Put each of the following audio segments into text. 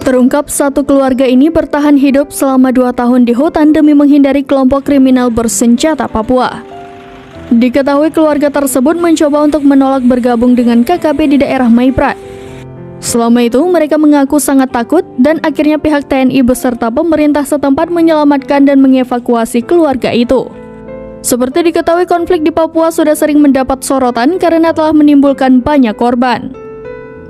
Terungkap satu keluarga ini bertahan hidup selama 2 tahun di hutan demi menghindari kelompok kriminal bersenjata Papua. Diketahui keluarga tersebut mencoba untuk menolak bergabung dengan KKB di daerah Maibrat. Selama itu mereka mengaku sangat takut dan akhirnya pihak TNI beserta pemerintah setempat menyelamatkan dan mengevakuasi keluarga itu. Seperti diketahui, konflik di Papua sudah sering mendapat sorotan karena telah menimbulkan banyak korban.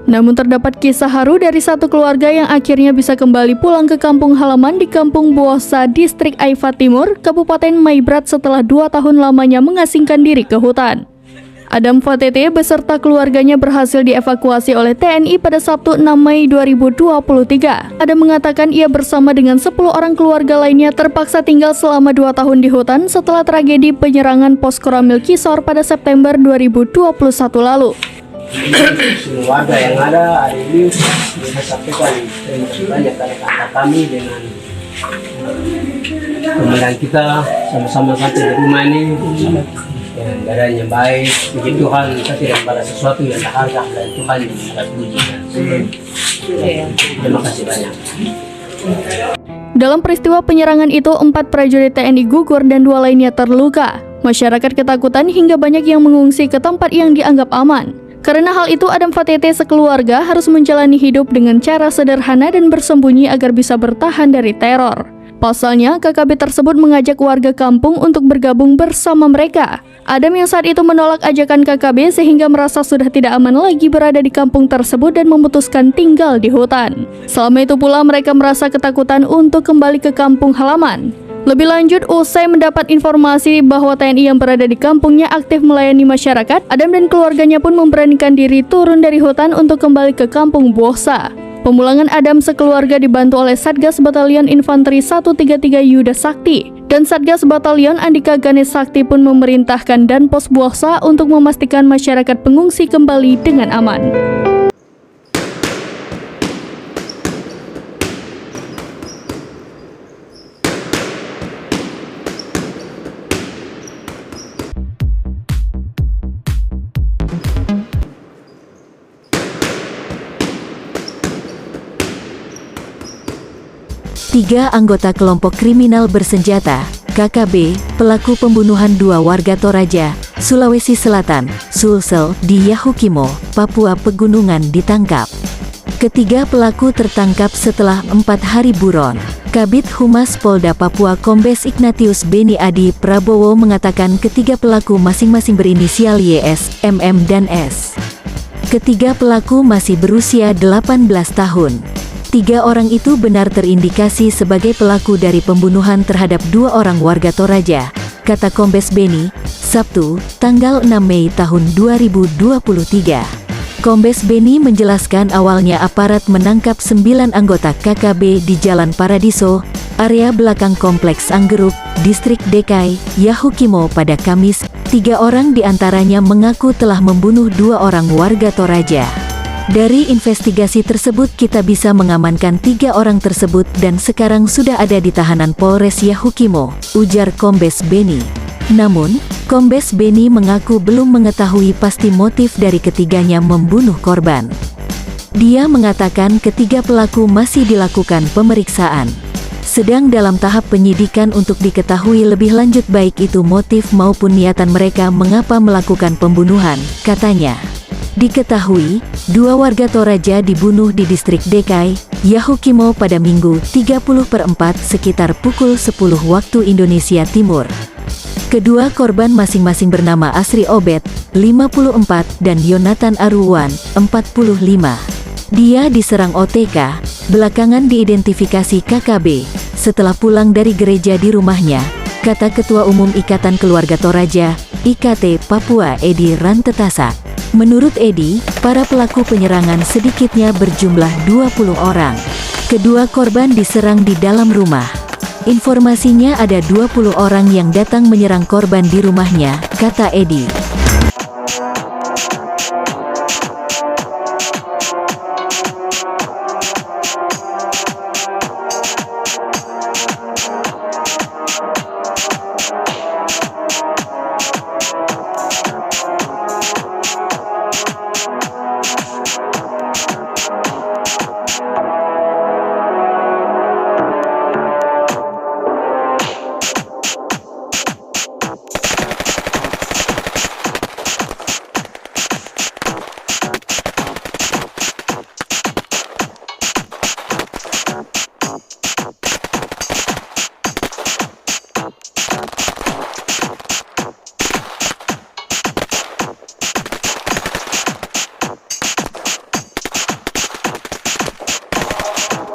Namun terdapat kisah haru dari satu keluarga yang akhirnya bisa kembali pulang ke kampung halaman di Kampung Buosa, Distrik Aifa Timur, Kabupaten Maibrat setelah 2 tahun lamanya mengasingkan diri ke hutan. Adam Fatete beserta keluarganya berhasil dievakuasi oleh TNI pada Sabtu 6 Mei 2023. Adam mengatakan ia bersama dengan 10 orang keluarga lainnya terpaksa tinggal selama 2 tahun di hutan setelah tragedi penyerangan pos Koramil Kisor pada September 2021 lalu. Warga yang ada hari ini bisa sampaikan terima kasih banyak karena kami dengan komandan kita sama-sama sampai di rumah ini dengan keadaan yang baik. Puji Tuhan, kita tidak pada sesuatu yang berharga dan Tuhan yang akan puji. Terima kasih banyak. Dalam peristiwa penyerangan itu, 4 prajurit TNI gugur dan 2 lainnya terluka. Masyarakat ketakutan hingga banyak yang mengungsi ke tempat yang dianggap aman. Karena hal itu, Adam Fatete sekeluarga harus menjalani hidup dengan cara sederhana dan bersembunyi agar bisa bertahan dari teror. Pasalnya, KKB tersebut mengajak warga kampung untuk bergabung bersama mereka. Adam yang saat itu menolak ajakan KKB sehingga merasa sudah tidak aman lagi berada di kampung tersebut dan memutuskan tinggal di hutan. Selama itu pula mereka merasa ketakutan untuk kembali ke kampung halaman. Lebih lanjut, usai mendapat informasi bahwa TNI yang berada di kampungnya aktif melayani masyarakat, Adam dan keluarganya pun memberanikan diri turun dari hutan untuk kembali ke Kampung Buosa. Pemulangan Adam sekeluarga dibantu oleh Satgas Batalion Infanteri 133 Yuda Sakti dan Satgas Batalion Andika Ganes Sakti pun memerintahkan dan Pos Buosa untuk memastikan masyarakat pengungsi kembali dengan aman. Tiga anggota kelompok kriminal bersenjata, KKB, pelaku pembunuhan 2 warga Toraja, Sulawesi Selatan, Sulsel, di Yahukimo, Papua Pegunungan ditangkap. Ketiga pelaku tertangkap setelah 4 hari buron. Kabid Humas Polda Papua Kombes Ignatius Beni Adi Prabowo mengatakan ketiga pelaku masing-masing berinisial YS, MM dan S. Ketiga pelaku masih berusia 18 tahun. 3 orang itu benar terindikasi sebagai pelaku dari pembunuhan terhadap 2 orang warga Toraja, kata Kombes Beni, Sabtu, tanggal 6 Mei tahun 2023. Kombes Beni menjelaskan awalnya aparat menangkap 9 anggota KKB di Jalan Paradiso, area belakang Kompleks Anggeruk, Distrik Dekai, Yahukimo pada Kamis. 3 orang diantaranya mengaku telah membunuh 2 orang warga Toraja. Dari investigasi tersebut kita bisa mengamankan 3 orang tersebut dan sekarang sudah ada di tahanan Polres Yahukimo, ujar Kombes Beni. Namun, Kombes Beni mengaku belum mengetahui pasti motif dari ketiganya membunuh korban. Dia mengatakan ketiga pelaku masih dilakukan pemeriksaan. Sedang dalam tahap penyidikan untuk diketahui lebih lanjut baik itu motif maupun niatan mereka mengapa melakukan pembunuhan, katanya. Diketahui, 2 warga Toraja dibunuh di Distrik Dekai, Yahukimo pada Minggu 30/4 sekitar pukul 10 waktu Indonesia Timur. Kedua korban masing-masing bernama Asri Obed, 54, dan Yonatan Aruwan, 45. Dia diserang OTK, belakangan diidentifikasi KKB, setelah pulang dari gereja di rumahnya, kata Ketua Umum Ikatan Keluarga Toraja, IKT Papua Edi Rantetasa. Menurut Edi, para pelaku penyerangan sedikitnya berjumlah 20 orang. Kedua korban diserang di dalam rumah. Informasinya ada 20 orang yang datang menyerang korban di rumahnya, kata Edi.